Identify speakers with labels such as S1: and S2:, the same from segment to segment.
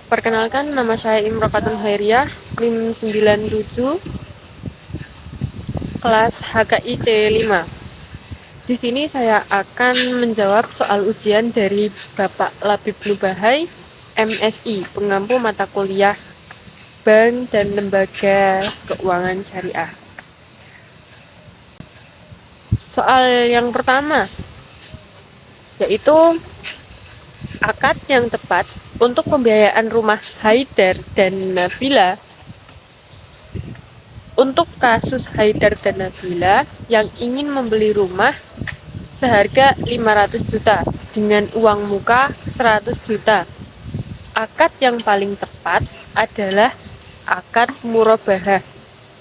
S1: Perkenalkan, nama saya Imrofatun Hairiyah, NIM 97, kelas HKI C5. Di sini saya akan menjawab soal ujian dari Bapak Labib Nubahai, MSI, pengampu mata kuliah Bank dan Lembaga Keuangan Syariah. Soal yang pertama, yaitu akad yang tepat untuk pembiayaan rumah Haidar dan Nabila. Untuk kasus Haidar dan Nabila yang ingin membeli rumah seharga 500 juta dengan uang muka 100 juta. Akad yang paling tepat adalah akad murabahah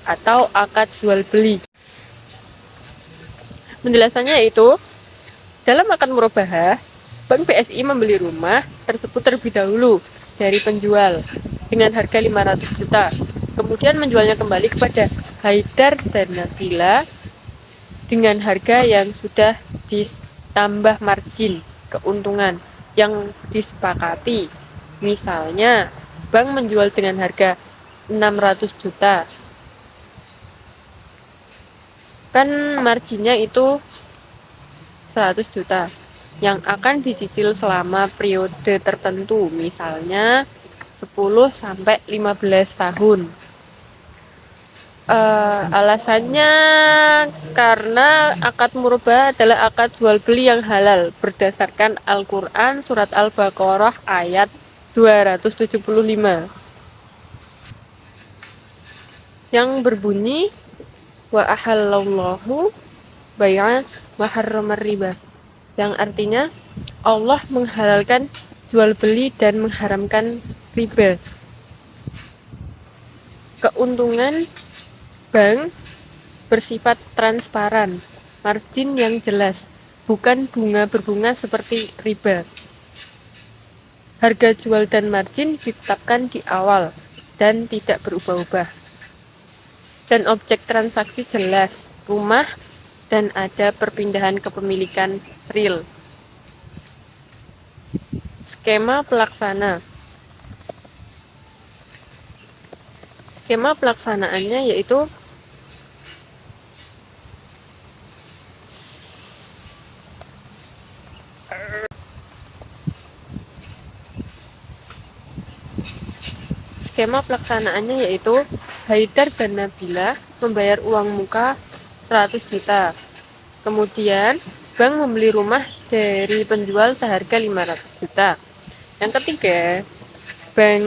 S1: atau akad jual beli. Penjelasannya yaitu, dalam akad murabahah, Bank BSI membeli rumah tersebut terlebih dahulu dari penjual dengan harga 500 juta. Kemudian menjualnya kembali kepada Haidar dan Nabila dengan harga yang sudah ditambah margin keuntungan yang disepakati. Misalnya, bank menjual dengan harga 600 juta. Kan marginnya itu 100 juta yang akan dicicil selama periode tertentu, misalnya 10 sampai 15 tahun. Alasannya karena akad murabahah adalah akad jual beli yang halal berdasarkan Al-Quran surat Al-Baqarah ayat 275 yang berbunyi wa ahallallahu bai'a wa harramar riba, yang artinya Allah menghalalkan jual beli dan mengharamkan riba. Keuntungan bank bersifat transparan, margin yang jelas, bukan bunga berbunga seperti riba. Harga jual dan margin ditetapkan di awal dan tidak berubah-ubah. Dan objek transaksi jelas, rumah, dan ada perpindahan kepemilikan real. Skema pelaksana. Skema pelaksanaannya yaitu Haidar dan Nabila membayar uang muka 100 juta. Kemudian bank membeli rumah dari penjual seharga 500 juta. Yang ketiga, bank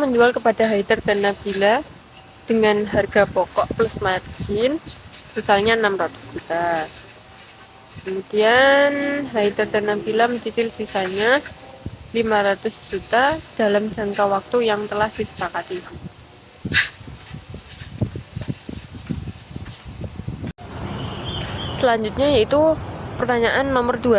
S1: menjual kepada Haidar dan Nabila dengan harga pokok plus margin, misalnya 600 juta. Kemudian Haidar dan Nabila mencicil sisanya 500 juta dalam jangka waktu yang telah disepakati. Selanjutnya yaitu pertanyaan nomor 2.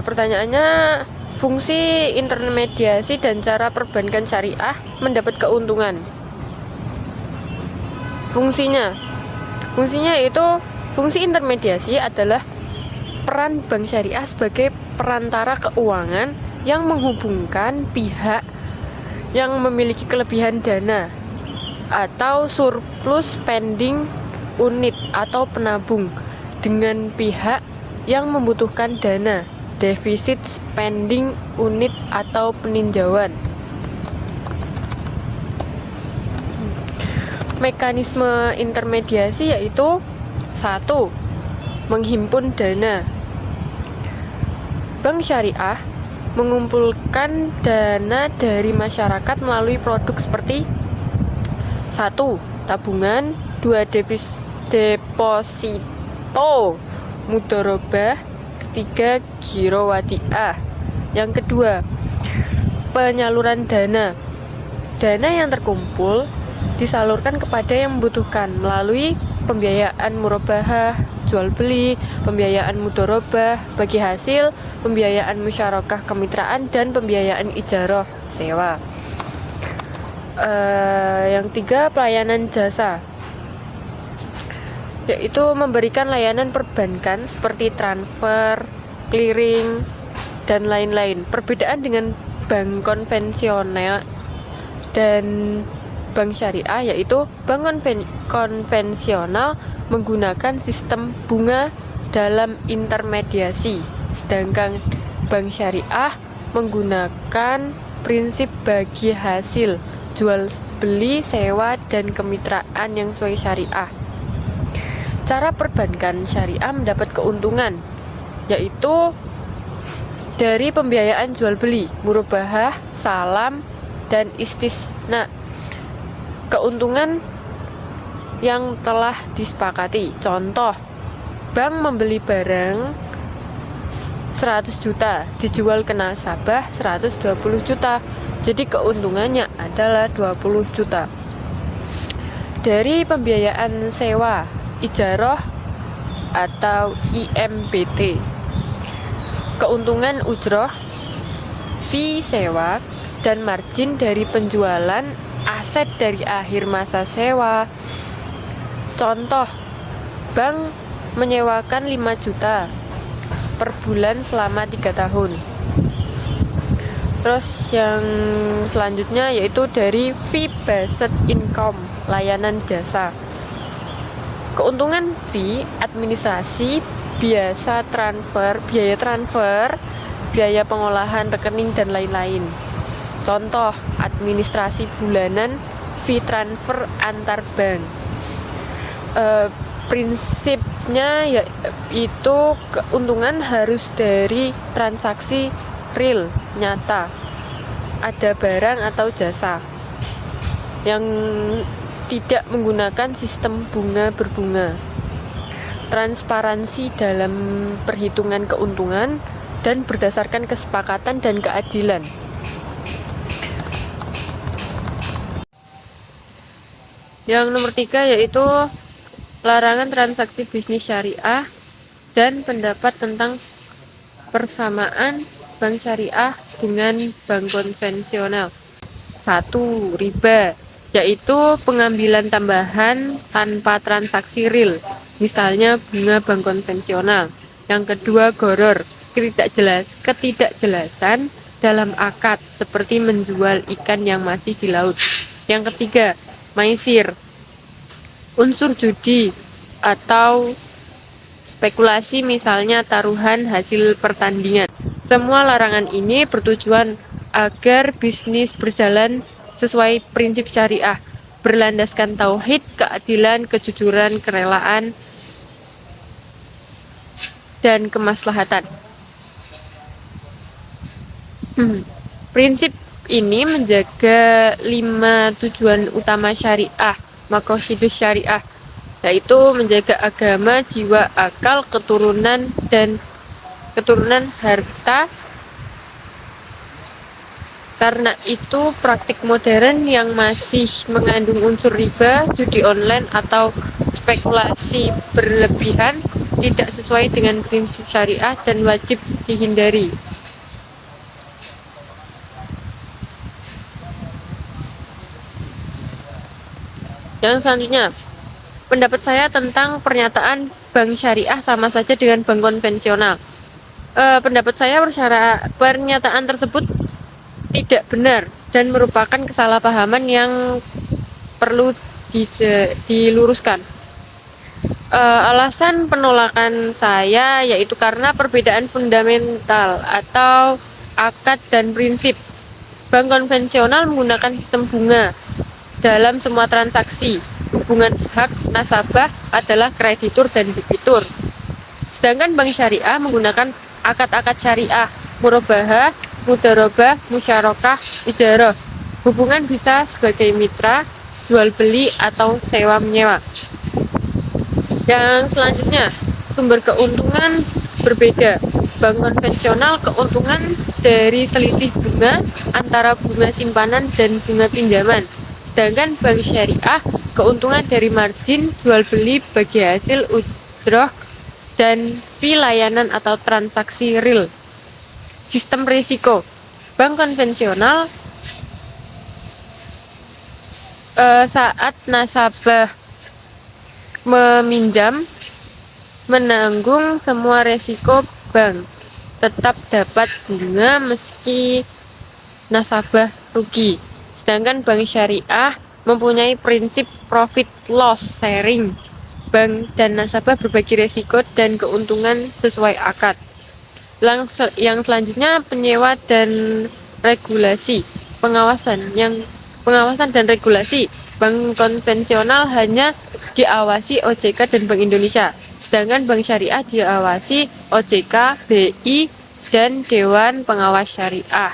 S1: Pertanyaannya, fungsi intermediasi dan cara perbankan syariah mendapat keuntungan. Fungsinya yaitu, fungsi intermediasi adalah peran bank syariah sebagai perantara keuangan yang menghubungkan pihak yang memiliki kelebihan dana atau surplus spending unit atau penabung dengan pihak yang membutuhkan dana defisit spending unit atau peninjauan. Mekanisme intermediasi yaitu 1. Menghimpun dana. Bank syariah mengumpulkan dana dari masyarakat melalui produk seperti 1. Tabungan, 2. Deposito mudharabah, 3. Giro wadiah. Yang kedua, penyaluran dana. Dana yang terkumpul disalurkan kepada yang membutuhkan melalui pembiayaan murabahah, jual beli, pembiayaan mudharabah bagi hasil, pembiayaan musyarakah kemitraan, dan pembiayaan ijarah sewa. Yang 3, pelayanan jasa. yaitu memberikan layanan perbankan seperti transfer, clearing, dan lain-lain. Perbedaan dengan bank konvensional dan bank syariah yaitu bank konvensional menggunakan sistem bunga dalam intermediasi, sedangkan bank syariah menggunakan prinsip bagi hasil jual beli, sewa, dan kemitraan yang sesuai syariah. Cara perbankan syariah mendapat keuntungan yaitu dari pembiayaan jual beli, murabahah, salam, dan istisna. Keuntungan yang telah disepakati. Contoh, bank membeli barang 100 juta, dijual ke nasabah 120 juta. Jadi keuntungannya adalah 20 juta. Dari pembiayaan sewa, ijarah atau IMBT. Keuntungan ujroh, fee sewa, dan margin dari penjualan aset dari akhir masa sewa. Contoh, bank menyewakan 5 juta per bulan selama 3 tahun. Terus yang selanjutnya yaitu dari fee based income, layanan jasa. Keuntungan fee, administrasi, biaya transfer, biaya pengolahan rekening, dan lain-lain. Contoh, administrasi bulanan, fee transfer antar bank. Prinsipnya yaitu keuntungan harus dari transaksi real, nyata, ada barang atau jasa yang tidak menggunakan sistem bunga berbunga. Transparansi dalam perhitungan keuntungan dan berdasarkan kesepakatan dan keadilan. Yang nomor 3 yaitu larangan transaksi bisnis syariah dan pendapat tentang persamaan bank syariah dengan bank konvensional. 1. Riba, yaitu pengambilan tambahan tanpa transaksi real, misalnya bunga bank konvensional. Yang kedua, goror, ketidakjelasan dalam akad, seperti menjual ikan yang masih di laut. Yang ketiga, maisir, unsur judi atau spekulasi, misalnya taruhan hasil pertandingan. Semua larangan ini bertujuan agar bisnis berjalan sesuai prinsip syariah, berlandaskan tauhid, keadilan, kejujuran, kerelaan, dan kemaslahatan. Prinsip ini menjaga 5 tujuan utama syariah, maqasidus syariah, yaitu menjaga agama, jiwa, akal, keturunan harta. Karena itu praktik modern yang masih mengandung unsur riba, judi online, atau spekulasi berlebihan tidak sesuai dengan prinsip syariah dan wajib dihindari. Yang selanjutnya, pendapat saya tentang pernyataan bank syariah sama saja dengan bank konvensional. Pendapat saya pernyataan tersebut tidak benar dan merupakan kesalahpahaman yang perlu diluruskan. Alasan penolakan saya yaitu karena perbedaan fundamental atau akad dan prinsip. Bank konvensional menggunakan sistem bunga dalam semua transaksi. Hubungan hak nasabah adalah kreditur dan debitur. Sedangkan bank syariah menggunakan akad-akad syariah, murabahah, mudharabah, musyarakah, ijarah. Hubungan bisa sebagai mitra, jual beli, atau sewa menyewa. Yang selanjutnya, sumber keuntungan berbeda. Bank konvensional keuntungan dari selisih bunga antara bunga simpanan dan bunga pinjaman. Sedangkan bank syariah keuntungan dari margin, jual beli, bagi hasil, ujroh, dan fee layanan atau transaksi real. Sistem risiko. Bank konvensional saat nasabah meminjam menanggung semua resiko bank, tetap dapat bunga meski nasabah rugi. Sedangkan bank syariah mempunyai prinsip profit loss sharing. Bank dan nasabah berbagi resiko dan keuntungan sesuai akad. Yang selanjutnya penyewa dan regulasi. Pengawasan dan regulasi. Bank konvensional hanya diawasi OJK dan Bank Indonesia, sedangkan bank syariah diawasi OJK, BI, dan Dewan Pengawas Syariah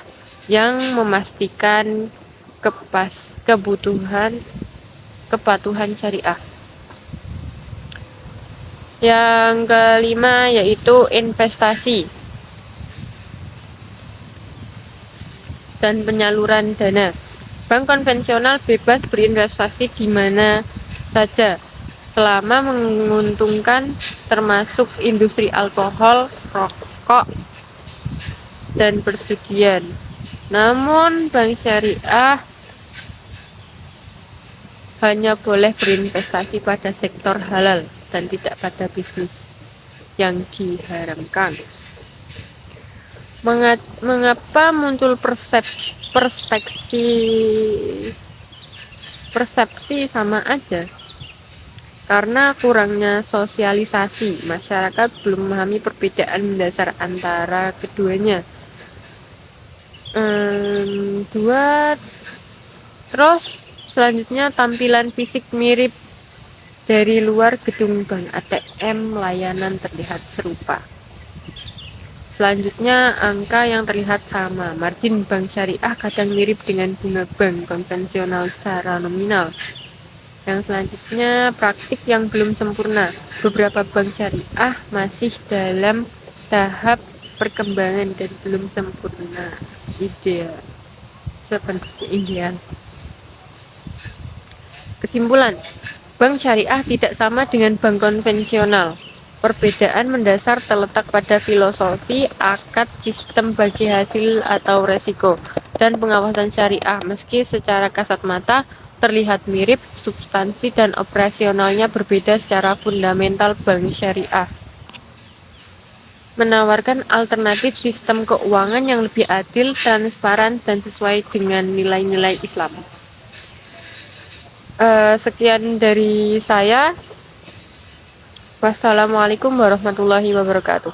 S1: yang memastikan kepatuhan syariah. Yang kelima yaitu investasi dan penyaluran dana. Bank konvensional bebas berinvestasi di mana saja selama menguntungkan, termasuk industri alkohol, rokok, dan perjudian. Namun bank syariah hanya boleh berinvestasi pada sektor halal dan tidak pada bisnis yang diharamkan. Mengapa muncul persepsi sama aja? Karena kurangnya sosialisasi, masyarakat belum memahami perbedaan mendasar antara keduanya. Terus selanjutnya tampilan fisik mirip dari luar gedung bank ATM layanan terlihat serupa. Selanjutnya, angka yang terlihat sama. Margin bank syariah kadang mirip dengan bunga bank konvensional secara nominal. Yang selanjutnya, praktik yang belum sempurna. Beberapa bank syariah masih dalam tahap perkembangan dan belum sempurna ideal. Kesimpulan, bank syariah tidak sama dengan bank konvensional. Perbedaan mendasar terletak pada filosofi, akad, sistem bagi hasil atau resiko, dan pengawasan syariah. Meski secara kasat mata terlihat mirip, substansi dan operasionalnya berbeda secara fundamental. Bank syariah menawarkan alternatif sistem keuangan yang lebih adil, transparan, dan sesuai dengan nilai-nilai Islam. Sekian dari saya. Wassalamualaikum warahmatullahi wabarakatuh.